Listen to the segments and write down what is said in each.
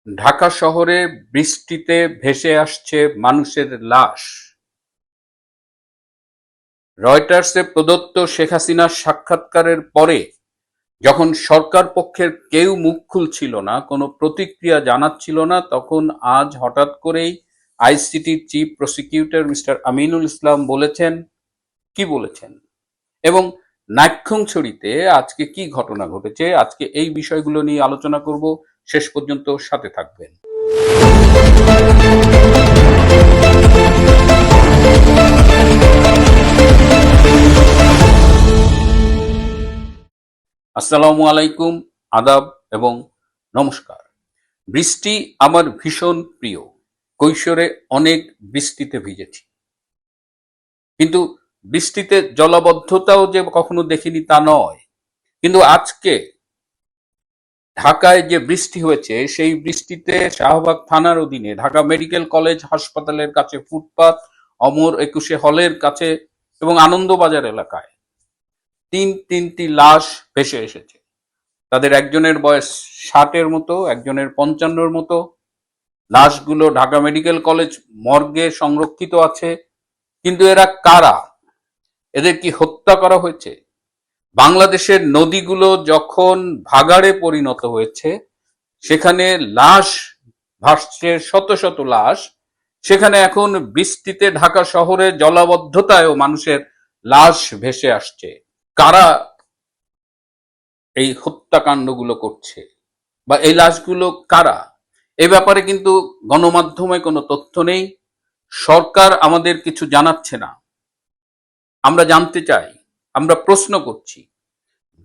ঢাকা শহরে বৃষ্টিতে ভেসে আসছে মানুষের লাশ। রয়টার্সে প্রদত্ত শেখ হাসিনার সাক্ষাৎকারের পরে যখন সরকার পক্ষের কেউ মুখ খুলছিল না, কোনো প্রতিক্রিয়া জানাচ্ছিল না, তখন আজ হঠাৎ করেই আইসিটির chief prosecutor mister Aminul Islam বলেছেন। কি বলেছেন এবং নাইক্ষ্যংছড়িতে আজকে কি ঘটনা ঘটেছে, আজকে এই বিষয়গুলো নিয়ে আলোচনা করব। শেষ পর্যন্ত সাথে থাকবেন। আসসালামু আলাইকুম, আদাব এবং নমস্কার। বৃষ্টি আমার ভীষণ প্রিয়। কৈশোরে অনেক বৃষ্টিতে ভিজেছি, কিন্তু বৃষ্টিতে জলাবদ্ধতাও যে কখনো দেখিনি তা নয়। কিন্তু আজকে ঢাকায় যে বৃষ্টি হয়েছে, সেই বৃষ্টিতে শাহবাগ থানার অধীনে ঢাকা মেডিকেল কলেজ হাসপাতালের কাছে ফুটপাত, অমর একুশে হলের কাছে এবং আনন্দবাজার এলাকায় তিনটি লাশ ভেসে এসেছে। তাদের একজনের বয়স 60-এর মতো, একজনের 55-র মতো। লাশগুলো ঢাকা মেডিকেল কলেজ মর্গে সংরক্ষিত আছে। কিন্তু এরা কারা? এদের কি হত্যা করা হয়েছে? বাংলাদেশের নদীগুলো যখন ভাগাড়ে পরিণত হয়েছে, সেখানে লাশ ভাসছে, শত শত লাশ। সেখানে এখন বৃষ্টিতে ঢাকা শহরে জলাবদ্ধতায়ও মানুষের লাশ ভেসে আসছে। কারা এই হত্যাকাণ্ডগুলো করছে বা এই লাশগুলো কারা, এ ব্যাপারে কিন্তু গণমাধ্যমে কোনো তথ্য নেই। সরকার আমাদের কিছু জানাচ্ছে না। আমরা জানতে চাই, আমরা প্রশ্ন করছি,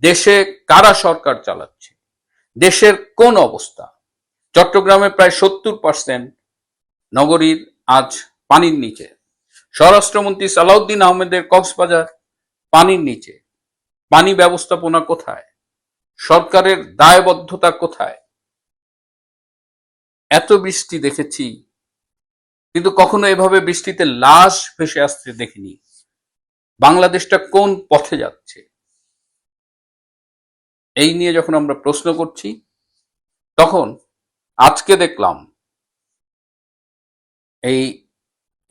দেশে কারা সরকার চালাচ্ছে, দেশের কোন অবস্থা? চট্টগ্রামে প্রায় 70% নগরীর আজ পানির নিচে। স্বরাষ্ট্রমন্ত্রী সালাউদ্দিন আহমেদের কক্সবাজার পানির নিচে। পানি ব্যবস্থাপনা কোথায়? সরকারের দায়বদ্ধতা কোথায়? এত বৃষ্টি দেখেছি, কিন্তু কখনো এভাবে বৃষ্টিতে লাশ ভেসে আসতে দেখিনি। বাংলাদেশটা কোন পথে যাচ্ছে? এই নিয়ে যখন আমরা প্রশ্ন করছি, তখন আজকে দেখলাম এই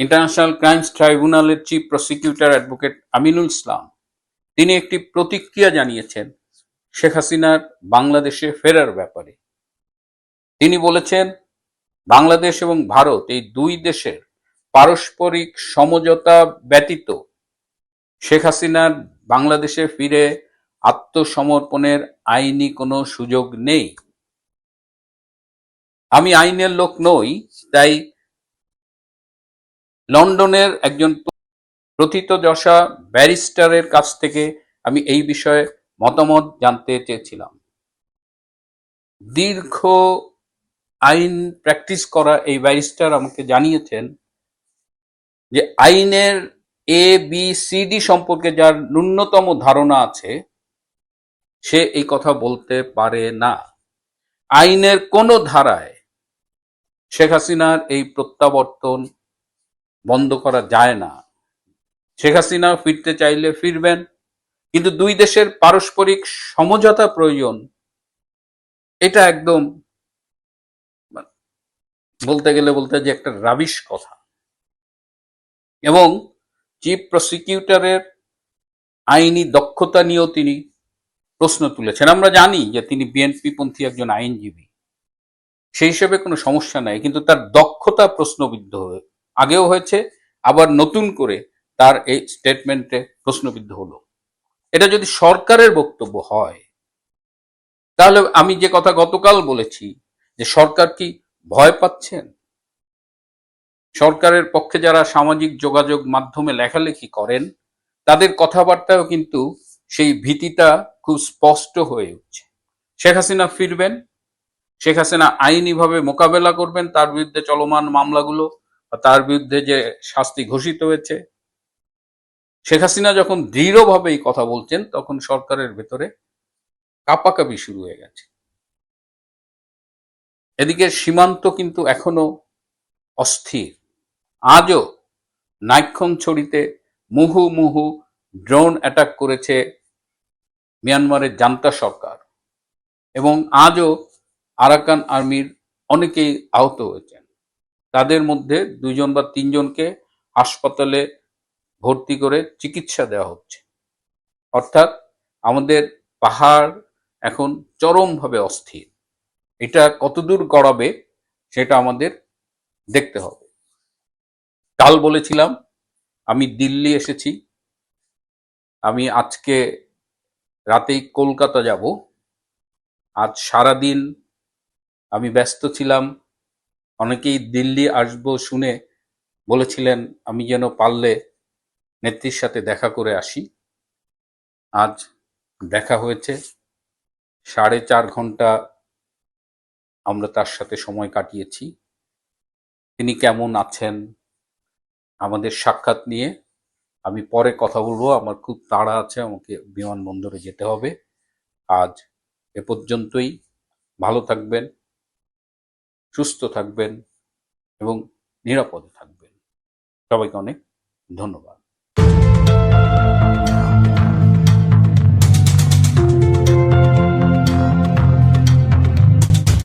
ইন্টারন্যাশনাল ক্রাইমস ট্রাইব্যুনালের chief prosecutor advocate Aminul Islam, তিনি একটি প্রতিক্রিয়া জানিয়েছেন শেখ হাসিনার বাংলাদেশে ফেরার ব্যাপারে। তিনি বলেছেন, বাংলাদেশ এবং ভারত এই দুই দেশের পারস্পরিক সমঝোতা ব্যতীত শেখ হাসিনার বাংলাদেশে ফিরে আত্মসমর্পণের আইনি কোনো সুযোগ নেই। আমি আইনের লোক নই, তাই লন্ডনের একজন প্রথিতযশা ব্যারিস্টারের কাছ থেকে আমি এই বিষয়ে মতামত জানতে চেয়েছিলাম। দীর্ঘ আইন প্র্যাকটিস করা এই ব্যারিস্টার আমাকে জানিয়েছেন যে আইনের ABCD সম্পর্কে যার ন্যূনতম ধারণা আছে, সে এই কথা বলতে পারে না। আইনের কোনো ধারায় শেখ হাসিনার এই প্রত্যাবর্তন বন্ধ করা যায় না। শেখ হাসিনা ফিরতে চাইলে ফিরবেন, কিন্তু দুই দেশের পারস্পরিক সমঝোতা প্রয়োজন। এটা একদম বলতে যে একটা রাবিশ কথা। এবং চিফ প্রসিকিউটরের আইনি দক্ষতা নিয়েও তিনি প্রশ্ন তুলেছেন। আমরা জানি যে তিনি বিএনপি পন্থী একজন আইনজীবী, সেই হিসেবে কোনো সমস্যা নাই, কিন্তু তার দক্ষতা প্রশ্নবিদ্ধ আগেও হয়েছে, আবার নতুন করে তার এই স্টেটমেন্টে প্রশ্নবিদ্ধ হলো। এটা যদি সরকারের বক্তব্য হয়, তাহলে আমি যে কথা গতকাল বলেছি, যে সরকার কি ভয় পাচ্ছেন? সরকারের পক্ষে যারা সামাজিক যোগাযোগ মাধ্যমে লেখালেখি করেন, তাদের কথাবার্তাও কিন্তু সেই ভীতিটা খুব স্পষ্ট হয়ে উঠছে। শেখ হাসিনা ফিরবেন, শেখ হাসিনা আইনিভাবে মোকাবেলা করবেন তার বিরুদ্ধে চলমান মামলাগুলো, তার বিরুদ্ধে যে শাস্তি ঘোষিত হয়েছে। শেখ হাসিনা যখন দৃঢ়ভাবে এই কথা বলছেন, তখন সরকারের ভেতরে কাঁপাকাঁপি শুরু হয়ে গেছে। এদিকে সীমান্ত কিন্তু এখনো অস্থির। আজও নাইক্ষ্যংছড়িতে মুহুর্মুহু ড্রোন অ্যাটাক করেছে মিয়ানমারের জান্তা সরকার, এবং আজও আরাকান আর্মির অনেকেই আহত হয়েছেন। তাদের মধ্যে 2 জন বা 3 জনকে হাসপাতালে ভর্তি করে চিকিৎসা দেওয়া হচ্ছে। অর্থাৎ আমাদের পাহাড় এখন চরমভাবে অস্থির। এটা কতদূর গড়াবে সেটা আমাদের দেখতে হবে। কাল বলেছিলাম আমি দিল্লি এসেছি, আমি আজকে রাতেই কলকাতা যাব। আজ সারাদিন আমি ব্যস্ত ছিলাম। অনেকেই দিল্লি আসবো শুনে বলেছিলেন আমি যেন পারলে নেত্রীর সাথে দেখা করে আসি। আজ দেখা হয়েছে, 4.5 ঘন্টা আমরা তার সাথে সময় কাটিয়েছি। তিনি কেমন আছেন, আমাদের সাক্ষাৎ নিয়ে আমি পরে কথা বলবো। আমার খুব তাড়া আছে, আমাকে বিমানবন্দরে যেতে হবে। আজ এ পর্যন্তই। ভালো থাকবেন, সুস্থ থাকবেন এবং নিরাপদে থাকবেন। সবাইকে অনেক ধন্যবাদ।